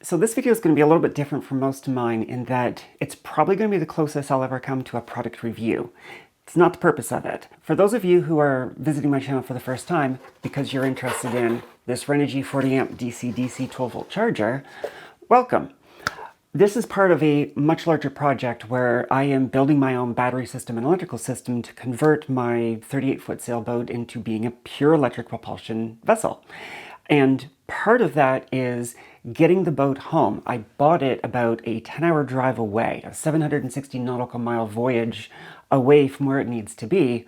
So this video is going to be a little bit different from most of mine in that it's probably going to be the closest I'll ever come to a product review. It's not the purpose of it. For those of you who are visiting my channel for the first time because you're interested in this Renogy 40 amp DC-DC 12 volt charger, welcome. This is part of a much larger project where I am building my own battery system and electrical system to convert my 38-foot sailboat into being a pure electric propulsion vessel. And part of that is getting the boat home. I bought it about a 10-hour drive away, a 760 nautical mile voyage away from where it needs to be,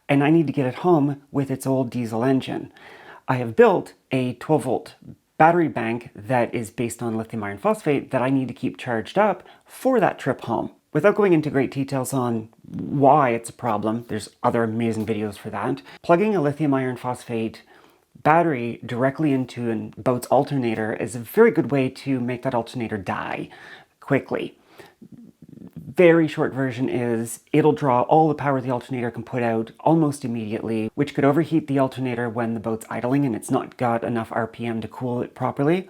and I need to get it home with its old diesel engine. I have built a 12-volt battery bank that is based on lithium iron phosphate that I need to keep charged up for that trip home. Without going into great details on why it's a problem, there's other amazing videos for that, plugging a lithium iron phosphate battery directly into a boat's alternator is a very good way to make that alternator die quickly. Very short version is it'll draw all the power the alternator can put out almost immediately, which could overheat the alternator when the boat's idling and it's not got enough RPM to cool it properly.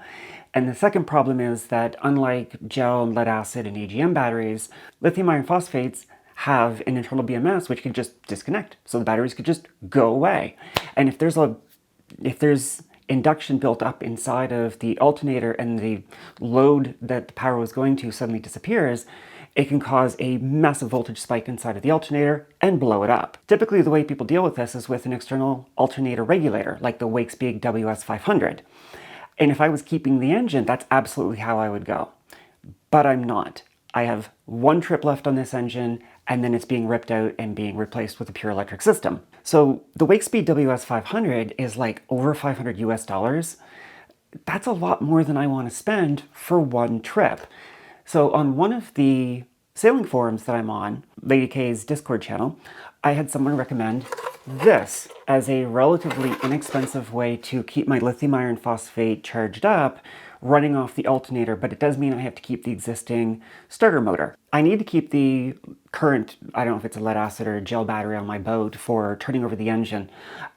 And the second problem is that unlike gel and lead acid and AGM batteries, lithium iron phosphates have an internal BMS which could just disconnect. So the batteries could just go away. And if there's induction built up inside of the alternator and the load that the power was going to suddenly disappears, it can cause a massive voltage spike inside of the alternator and blow it up. Typically, the way people deal with this is with an external alternator regulator, like the Wakespeed WS500. And if I was keeping the engine, that's absolutely how I would go. But I'm not. I have one trip left on this engine, and then it's being ripped out and being replaced with a pure electric system. So the Wakespeed WS500 is like over $500 US. That's a lot more than I want to spend for one trip. So on one of the sailing forums that I'm on, Lady K's Discord channel, I had someone recommend this as a relatively inexpensive way to keep my lithium iron phosphate charged up running off the alternator, but it does mean I have to keep the existing starter motor. I need to keep the current, I don't know if it's a lead acid or a gel battery on my boat for turning over the engine.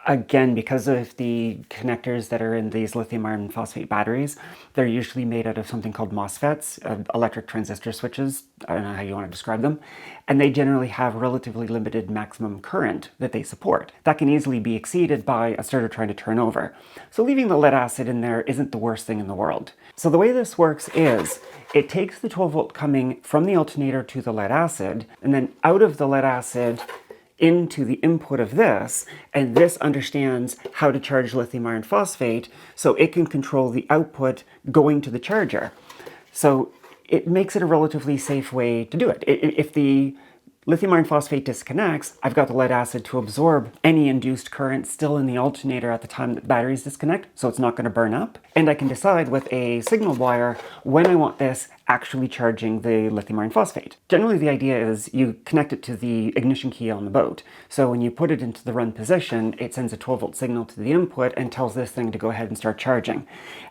Again, because of the connectors that are in these lithium iron phosphate batteries, they're usually made out of something called MOSFETs, electric transistor switches, I don't know how you want to describe them, and they generally have relatively limited maximum current that they support. That can easily be exceeded by a starter trying to turn over. So leaving the lead acid in there isn't the worst thing in the world. So the way this works is, it takes the 12 volt coming from the alternator to the lead acid, and then out of the lead acid into the input of this, and this understands how to charge lithium iron phosphate, so it can control the output going to the charger. So it makes it a relatively safe way to do it. If the lithium iron phosphate disconnects, I've got the lead acid to absorb any induced current still in the alternator at the time that the batteries disconnect, so it's not going to burn up. And I can decide with a signal wire when I want this actually charging the lithium iron phosphate. Generally, the idea is you connect it to the ignition key on the boat. So when you put it into the run position, it sends a 12 volt signal to the input and tells this thing to go ahead and start charging.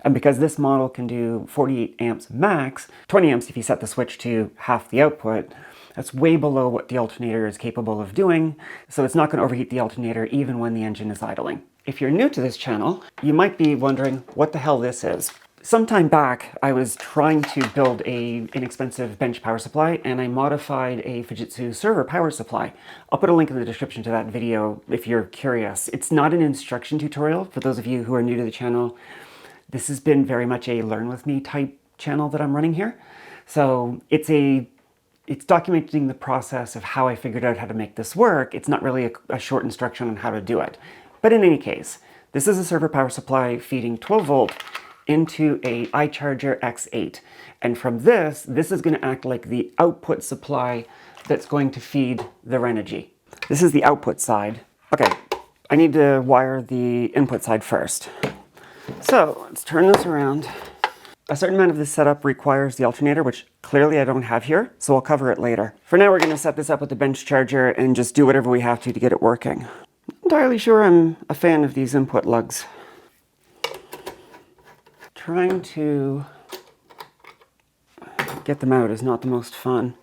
And because this model can do 48 amps max, 20 amps if you set the switch to half the output, that's way below what the alternator is capable of doing, so it's not going to overheat the alternator even when the engine is idling. If you're new to this channel, you might be wondering what the hell this is. Some time back, I was trying to build an inexpensive bench power supply, and I modified a Fujitsu server power supply. I'll put a link in the description to that video if you're curious. It's not an instruction tutorial for those of you who are new to the channel. This has been very much a learn with me type channel that I'm running here. So it's documenting the process of how I figured out how to make this work. It's not really a short instruction on how to do it. But in any case, this is a server power supply feeding 12 volt into a iCharger X8. And from this is going to act like the output supply that's going to feed the Renogy. This is the output side. Okay, I need to wire the input side first. So let's turn this around. A certain amount of this setup requires the alternator, which clearly I don't have here, so I'll cover it later. For now, we're going to set this up with the bench charger and just do whatever we have to get it working. Not entirely sure I'm a fan of these input lugs. Trying to get them out is not the most fun.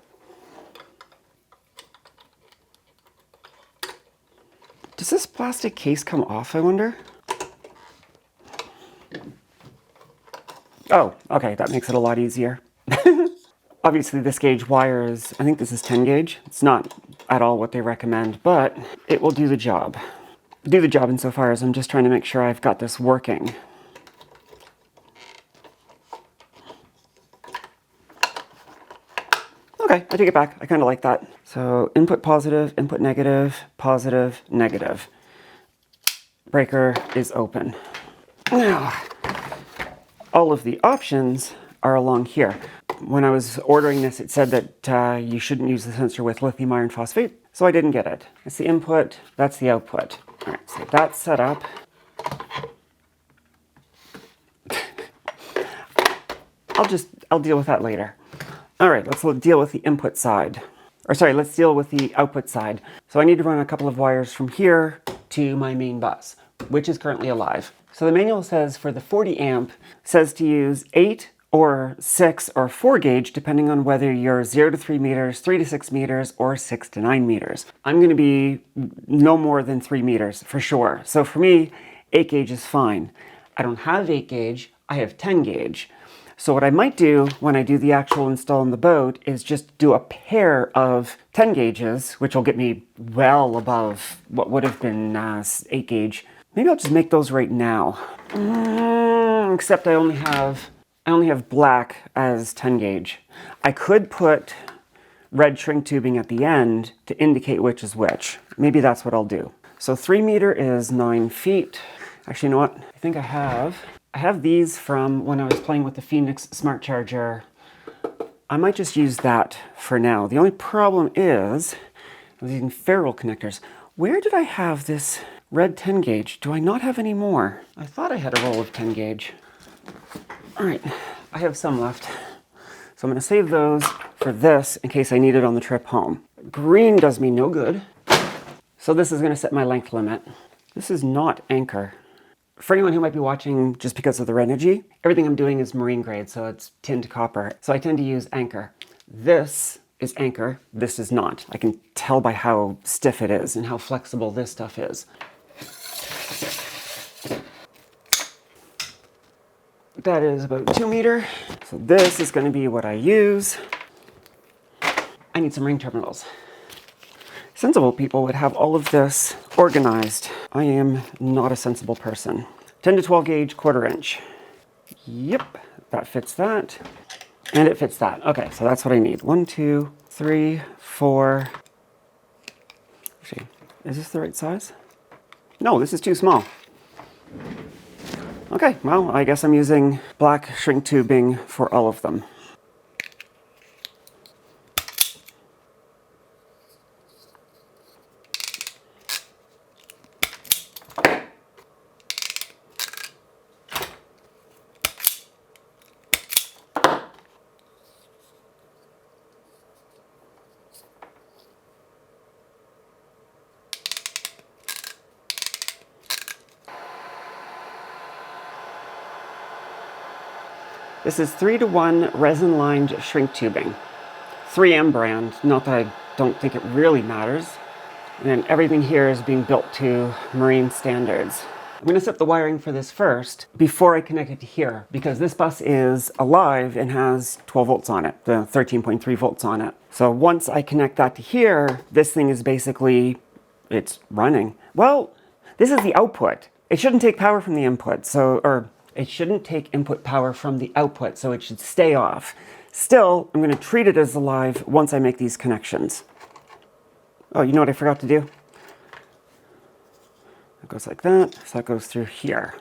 Does this plastic case come off, I wonder? Oh, okay, that makes it a lot easier. Obviously this gauge wire is, I think this is 10 gauge. It's not at all what they recommend, but it will do the job. Do the job insofar as I'm just trying to make sure I've got this working. Okay, I take it back. I kind of like that. So input positive, input negative, positive, negative. Breaker is open. Now, all of the options are along here. When I was ordering this, it said that you shouldn't use the sensor with lithium iron phosphate, so I didn't get it. That's the input, that's the output. All right, so that's set up. I'll deal with that later. All right, let's deal with the input side. Or sorry, let's deal with the output side. So I need to run a couple of wires from here to my main bus, which is currently alive. So the manual says for the 40 amp, says to use 8 or 6 or 4 gauge, depending on whether you're 0 to 3 meters, 3 to 6 meters, or 6 to 9 meters. I'm gonna be no more than 3 meters for sure. So for me, 8 gauge is fine. I don't have 8 gauge, I have 10 gauge. So what I might do when I do the actual install in the boat is just do a pair of 10 gauges, which will get me well above what would have been 8 gauge. Maybe I'll just make those right now. Except I only have black as 10 gauge. I could put red shrink tubing at the end to indicate which is which. Maybe that's what I'll do. So 3 meter is 9 feet. Actually, you know what? I think I have these from when I was playing with the Phoenix Smart Charger. I might just use that for now. The only problem is I was using ferrule connectors. Where did I have this red 10 gauge? Do I not have any more? I thought I had a roll of 10 gauge. All right, I have some left. So I'm gonna save those for this in case I need it on the trip home. Green does me no good. So this is gonna set my length limit. This is not Anchor. For anyone who might be watching just because of the Renogy, everything I'm doing is marine grade, so it's tin to copper. So I tend to use Anchor. This is Anchor, this is not. I can tell by how stiff it is and how flexible this stuff is. That is about 2 meter. So this is going to be what I use. I need some ring terminals. Sensible people would have all of this organized. I am not a sensible person. 10 to 12 gauge, 1/4 inch. Yep, that fits that. And it fits that. Okay, so that's what I need. 1, 2, 3, 4. Actually, is this the right size? No, this is too small. Okay, well, I guess I'm using black shrink tubing for all of them. This is 3-to-1 resin-lined shrink tubing. 3M brand, not that I don't think it really matters. And then everything here is being built to marine standards. I'm going to set the wiring for this first before I connect it to here, because this bus is alive and has 12 volts on it, the 13.3 volts on it. So once I connect that to here, this thing is basically, it's running. Well, this is the output. It shouldn't take power from the input, or it shouldn't take input power from the output, so it should stay off. Still, I'm going to treat it as alive once I make these connections. Oh, you know what I forgot to do? It goes like that, so that goes through here.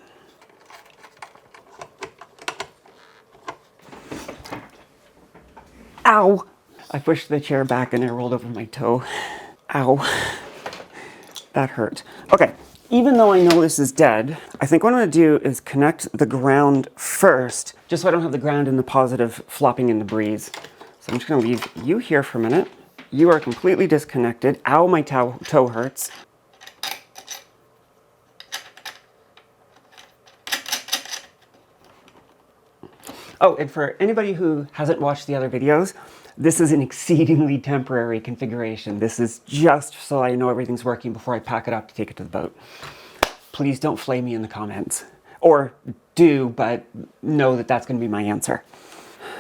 Ow! I pushed the chair back and it rolled over my toe. Ow. That hurt. Okay. Even though I know this is dead, I think what I'm going to do is connect the ground first, just so I don't have the ground and the positive flopping in the breeze. So I'm just going to leave you here for a minute. You are completely disconnected. Ow, my toe hurts. Oh, and for anybody who hasn't watched the other videos, this is an exceedingly temporary configuration. This is just so I know everything's working before I pack it up to take it to the boat. Please don't flame me in the comments. or do, but know that that's going to be my answer.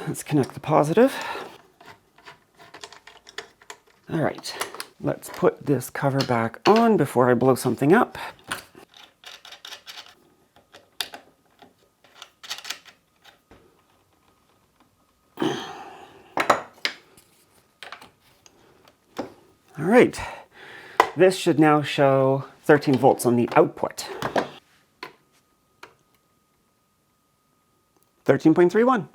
Let's connect the positive. All right, let's put this cover back on before I blow something up. All right, this should now show 13 volts on the output. 13.31.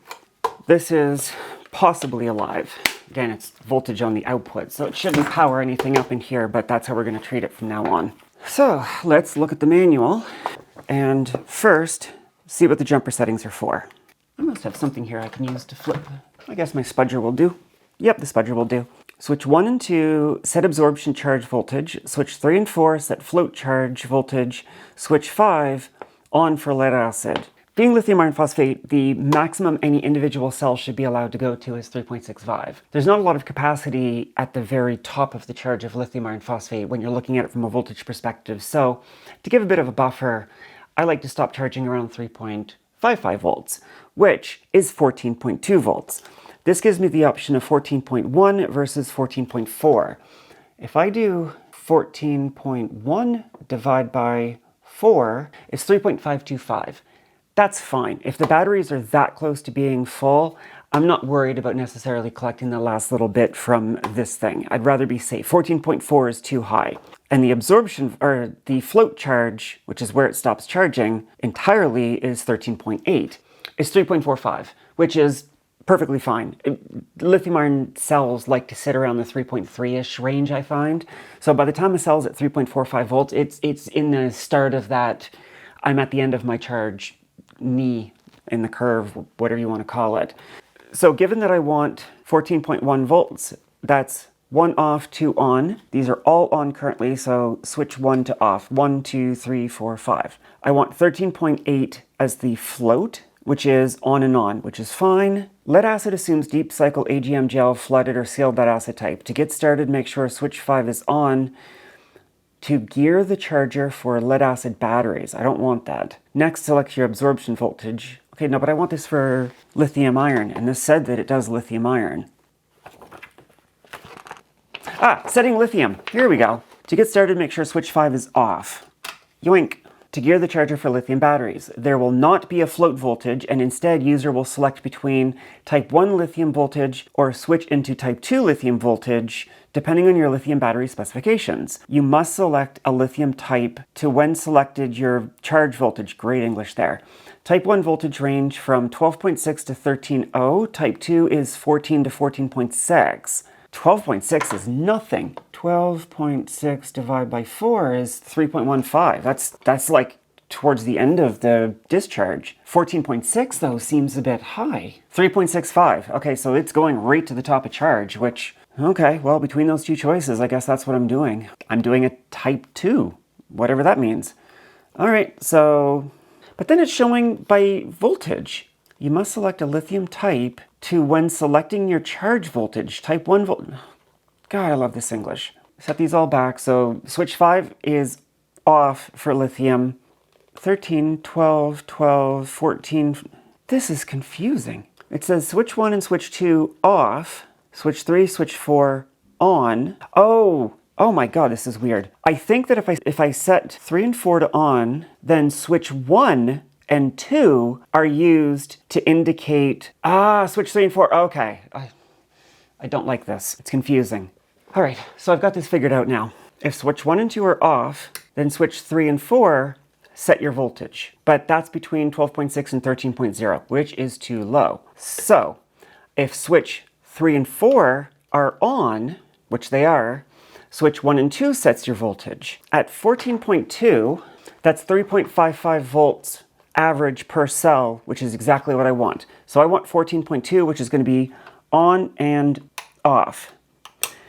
This is possibly alive. Again, it's voltage on the output, so it shouldn't power anything up in here, but that's how we're going to treat it from now on. So let's look at the manual and first see what the jumper settings are for. I must have something here I can use to flip. I guess my spudger will do. Yep, the spudger will do. Switch 1 and 2, set absorption charge voltage. Switch 3 and 4, set float charge voltage. Switch 5, on for lead acid. Being lithium iron phosphate, the maximum any individual cell should be allowed to go to is 3.65. There's not a lot of capacity at the very top of the charge of lithium iron phosphate when you're looking at it from a voltage perspective. So to give a bit of a buffer, I like to stop charging around 3.55 volts, which is 14.2 volts. This gives me the option of 14.1 versus 14.4. If I do 14.1 divided by 4 is 3.525. That's fine. If the batteries are that close to being full, I'm not worried about necessarily collecting the last little bit from this thing. I'd rather be safe. 14.4 is too high. And the absorption, or the float charge, which is where it stops charging entirely, is 13.8. It's 3.45, which is perfectly fine. Lithium iron cells like to sit around the 3.3-ish range, I find. So by the time a cell's at 3.45 volts, it's in the start of that, I'm at the end of my charge knee in the curve, whatever you want to call it. So given that I want 14.1 volts, that's 1 off, 2 on. These are all on currently, so switch 1 to off. 1, 2, 3, 4, 5. I want 13.8 as the float, which is on and on, which is fine. Lead acid assumes deep cycle AGM gel, flooded or sealed lead acid type. To get started, make sure switch 5 is on. To gear the charger for lead acid batteries. I don't want that. Next, select your absorption voltage. Okay, no, but I want this for lithium iron, and this said that it does lithium iron. Setting lithium. Here we go. To get started, make sure switch 5 is off. Yoink. To gear the charger for lithium batteries, there will not be a float voltage, and instead user will select between type 1 lithium voltage or switch into type 2 lithium voltage, depending on your lithium battery specifications. You must select a lithium type to when selected your charge voltage. Great English there. Type 1 voltage range from 12.6 to 13.0. Type 2 is 14 to 14.6. 12.6 is nothing. 12.6 divided by 4 is 3.15. That's like towards the end of the discharge. 14.6 though seems a bit high. 3.65. Okay, so it's going right to the top of charge, which, okay, well, between those two choices, I guess that's what I'm doing. I'm doing a type 2, whatever that means. All right, so, but then it's showing by voltage. You must select a lithium type to when selecting your charge voltage. Type 1 volt. God, I love this English. Set these all back. So switch 5 is off for lithium. 13, 12, 12, 14. This is confusing. It says switch 1 and switch 2 off. Switch 3, switch 4 on. Oh my God, this is weird. I think that if I set 3 and 4 to on, then switch 1 and 2 are used to indicate, switch 3 and 4, okay. I don't like this, it's confusing. All right, so I've got this figured out now. If switch 1 and 2 are off, then switch 3 and 4 set your voltage. But that's between 12.6 and 13.0, which is too low. So if switch 3 and 4 are on, which they are, switch 1 and 2 sets your voltage. At 14.2, that's 3.55 volts average per cell, which is exactly what I want. So I want 14.2, which is going to be on and off.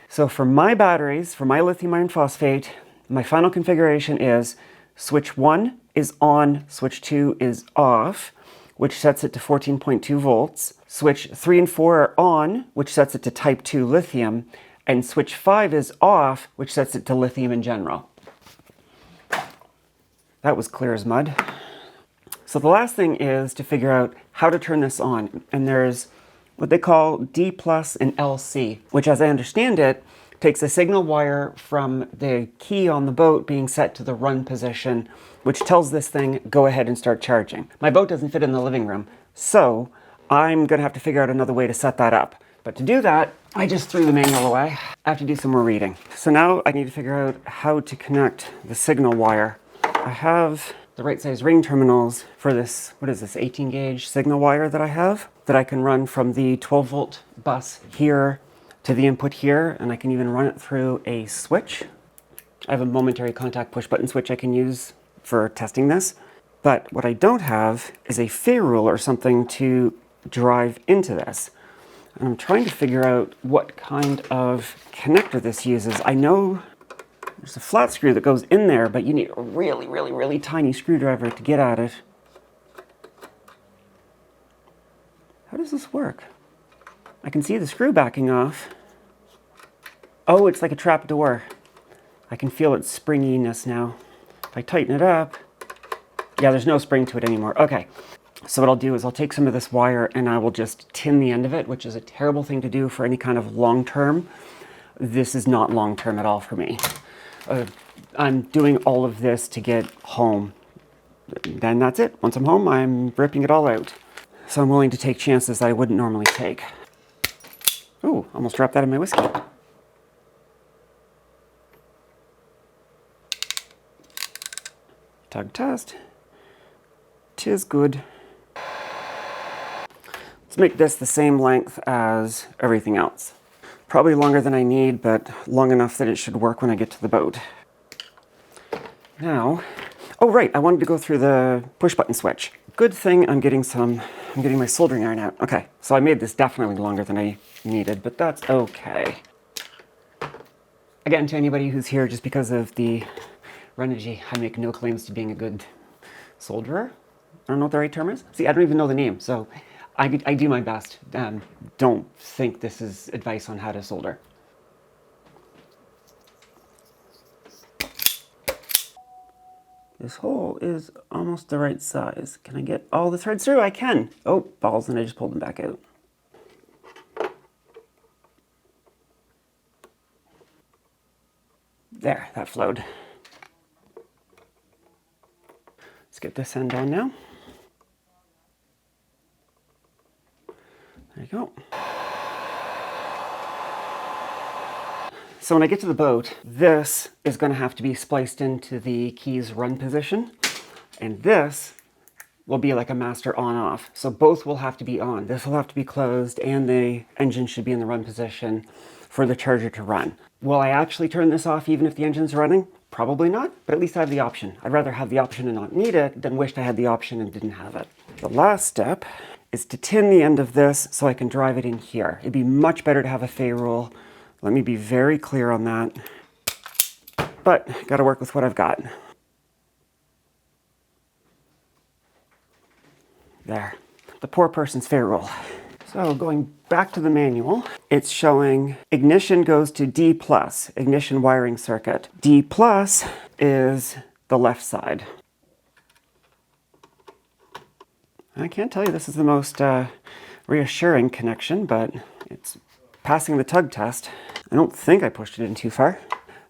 So for my batteries, for my lithium iron phosphate, my final configuration is switch 1 is on, switch 2 is off, which sets it to 14.2 volts. Switch 3 and 4 are on, which sets it to type 2 lithium, and switch 5 is off, which sets it to lithium in general. That was clear as mud. So the last thing is to figure out how to turn this on. And there's what they call D plus and LC, which as I understand it, takes a signal wire from the key on the boat being set to the run position, which tells this thing, go ahead and start charging. My boat doesn't fit in the living room, so I'm gonna have to figure out another way to set that up. But to do that, I just threw the manual away. I have to do some more reading. So now I need to figure out how to connect the signal wire. I have the right size ring terminals for this, what is this, 18 gauge signal wire that I have, that I can run from the 12 volt bus here to the input here, and I can even run it through a switch. I have a momentary contact push button switch I can use for testing this. But what I don't have is a ferrule or something to drive into this. And I'm trying to figure out what kind of connector this uses. I know there's a flat screw that goes in there, but you need a really, really, really tiny screwdriver to get at it. How does this work? I can see the screw backing off. Oh, it's like a trap door. I can feel its springiness now. If I tighten it up, yeah, there's no spring to it anymore. Okay, so what I'll do is I'll take some of this wire and I will just tin the end of it, which is a terrible thing to do for any kind of long-term. This is not long-term at all for me. I'm doing all of this to get home. Then that's it. Once I'm home, I'm ripping it all out. So I'm willing to take chances that I wouldn't normally take. Ooh, almost dropped that in my whiskey. Tug test. 'Tis good. Let's make this the same length as everything else. Probably longer than I need, but long enough that it should work when I get to the boat. Now, oh right, I wanted to go through the push button switch. Good thing I'm getting my soldering iron out. Okay, so I made this definitely longer than I needed, but that's okay. Again, to anybody who's here just because of the Renogy, I make no claims to being a good solderer. I don't know what the right term is. See, I don't even know the name, so I do my best. Don't think this is advice on how to solder. This hole is almost the right size. Can I get all the threads through? I can. Oh, balls, and I just pulled them back out. There, that flowed. Let's get this end on now. There you go. So when I get to the boat, this is going to have to be spliced into the key's run position, and this will be like a master on-off. So both will have to be on. This will have to be closed, and the engine should be in the run position for the charger to run. Will I actually turn this off even if the engine's running? Probably not, but at least I have the option. I'd rather have the option and not need it than wished I had the option and didn't have it. The last step is to tin the end of this so I can drive it in here. It'd be much better to have a ferrule. Let me be very clear on that. But gotta work with what I've got. There, the poor person's ferrule. So going back to the manual, it's showing ignition goes to D+, ignition wiring circuit. D+ is the left side. I can't tell you this is the most reassuring connection, but it's passing the tug test. I don't think I pushed it in too far.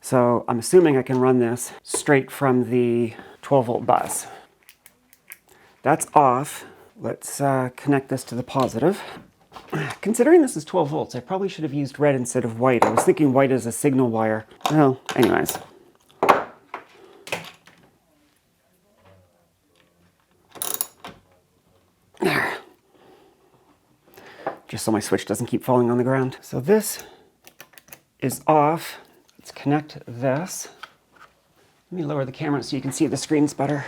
So I'm assuming I can run this straight from the 12 volt bus. That's off. Let's connect this to the positive. Considering this is 12 volts, I probably should have used red instead of white. I was thinking white is a signal wire. Well, anyways. There. Just so my switch doesn't keep falling on the ground. So this is off. Let's connect this. Let me lower the camera so you can see the screens better.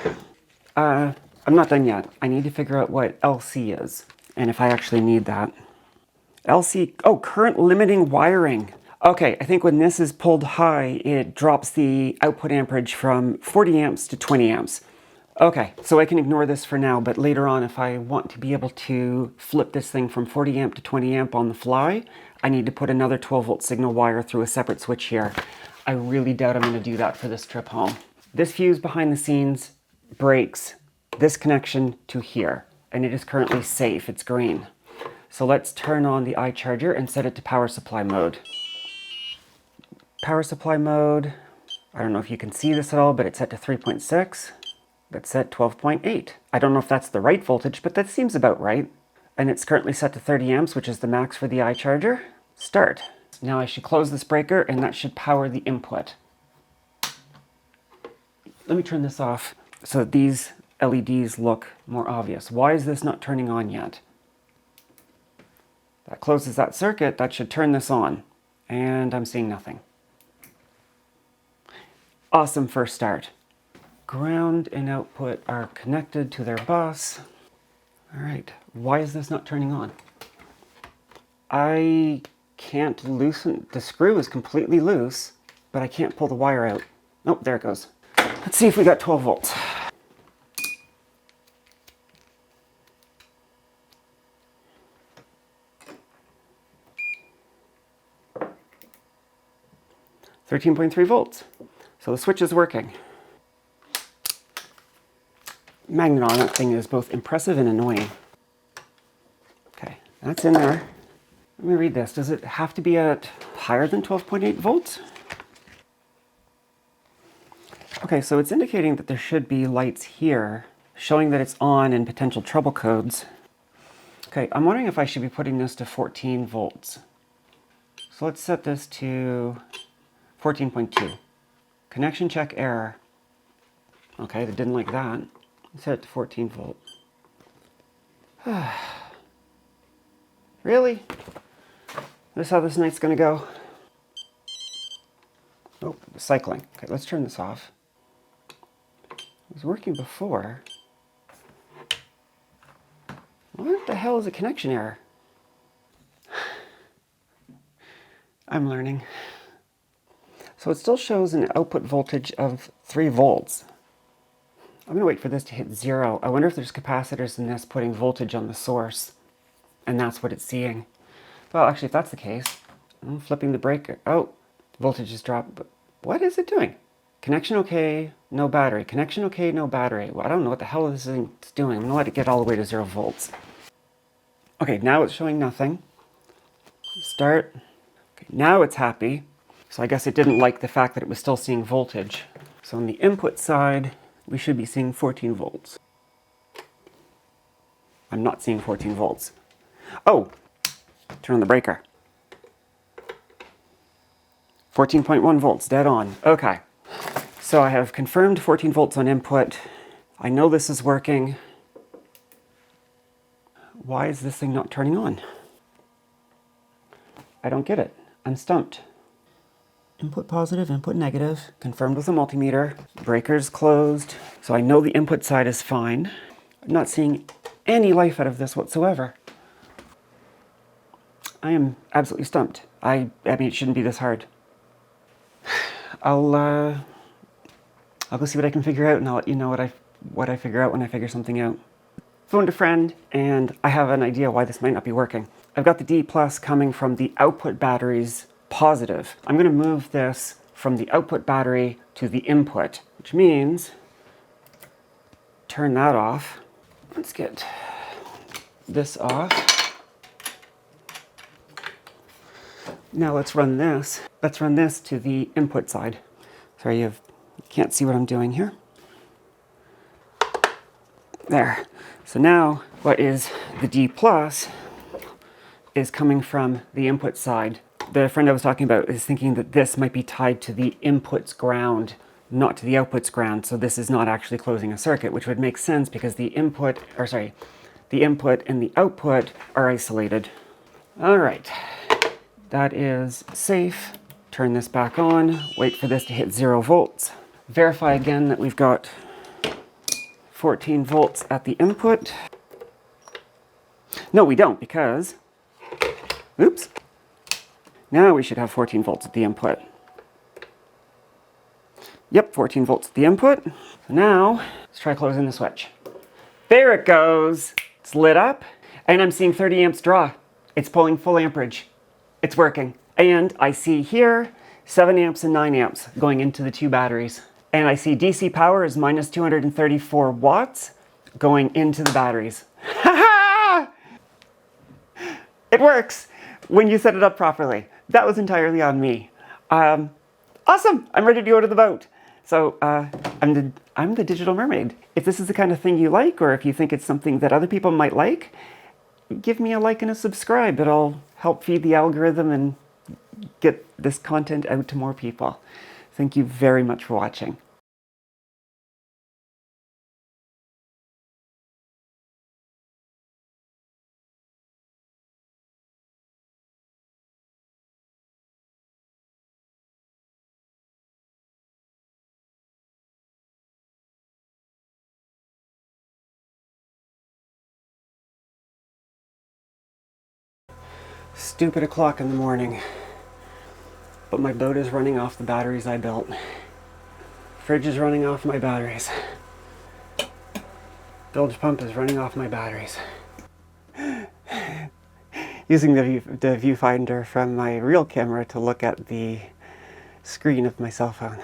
I'm not done yet. I need to figure out what LC is and if I actually need that. LC, oh, current limiting wiring. Okay, I think when this is pulled high, it drops the output amperage from 40 amps to 20 amps. Okay, so I can ignore this for now, but later on, if I want to be able to flip this thing from 40 amp to 20 amp on the fly, I need to put another 12 volt signal wire through a separate switch here. I really doubt I'm going to do that for this trip home. This fuse behind the scenes breaks this connection to here, and it is currently safe, it's green. So let's turn on the iCharger and set it to power supply mode. Power supply mode, I don't know if you can see this at all, but it's set to 3.6. That's set 12.8. I don't know if that's the right voltage, but that seems about right. And it's currently set to 30 amps, which is the max for the iCharger. Start. Now I should close this breaker and that should power the input. Let me turn this off so that these LEDs look more obvious. Why is this not turning on yet? That closes that circuit, that should turn this on. And I'm seeing nothing. Awesome first start. Ground and output are connected to their bus. All right, why is this not turning on? I can't loosen, the screw is completely loose, but I can't pull the wire out. Nope, there it goes. Let's see if we got 12 volts. $13.3 volts. So the switch is working. Magnet on that thing is both impressive and annoying. Okay, that's in there. Let me read this. Does it have to be at higher than 12.8 volts? Okay, so it's indicating that there should be lights here showing that it's on and potential trouble codes. Okay, I'm wondering if I should be putting this to 14 volts. So let's set this to 14.2. Connection check error. Okay, they didn't like that. Set it to 14 volt. Really? This is how this night's gonna go? Oh, cycling. Okay, let's turn this off. It was working before. What the hell is a connection error? I'm learning. So it still shows an output voltage of 3 volts. I'm gonna wait for this to hit 0. I wonder if there's capacitors in this putting voltage on the source, and that's what it's seeing. Well, actually, if that's the case, I'm flipping the breaker. Oh, the voltage has dropped, but what is it doing? Connection okay, no battery. Connection okay, no battery. Well, I don't know what the hell this thing is doing. I'm gonna let it get all the way to 0 volts. Okay, now it's showing nothing. Start. Okay, now it's happy. So I guess it didn't like the fact that it was still seeing voltage. So on the input side, we should be seeing 14 volts. I'm not seeing 14 volts. Oh, turn on the breaker. 14.1 volts, dead on. Okay, so I have confirmed 14 volts on input. I know this is working. Why is this thing not turning on? I don't get it. I'm stumped. Input positive, input negative, confirmed with a multimeter, breaker's closed, so I know the input side is fine. I'm not seeing any life out of this whatsoever. I am absolutely stumped. I mean, it shouldn't be this hard. I'll go see what I can figure out, and I'll let you know what I figure out when I figure something out. Phoned a friend, and I have an idea why this might not be working. I've got the D+ coming from the output battery's positive. I'm going to move this from the output battery to the input, which means turn that off. Let's get this off. Now let's run this. Let's run this to the input side. Sorry, you can't see what I'm doing here. There. So now what is the D+ is coming from the input side. The friend I was talking about is thinking that this might be tied to the input's ground, not to the output's ground, so this is not actually closing a circuit, which would make sense because the input and the output are isolated. All right, that is safe. Turn this back on, wait for this to hit 0 volts. Verify again that we've got 14 volts at the input. No, we don't, because, oops. Now we should have 14 volts at the input. Yep, 14 volts at the input. So now, let's try closing the switch. There it goes. It's lit up, and I'm seeing 30 amps draw. It's pulling full amperage. It's working. And I see here 7 amps and 9 amps going into the 2 batteries. And I see DC power is minus 234 watts. going into the batteries. It works when you set it up properly. That was entirely on me. Awesome, I'm ready to go to the boat. So I'm the Digital Mermaid. If this is the kind of thing you like, or if you think it's something that other people might like, give me a like and a subscribe. It'll help feed the algorithm and get this content out to more people. Thank you very much for watching. Stupid o'clock in the morning, but my boat is running off the batteries I built. Fridge is running off my batteries. Bilge pump is running off my batteries. Using the viewfinder from my real camera to look at the screen of my cell phone.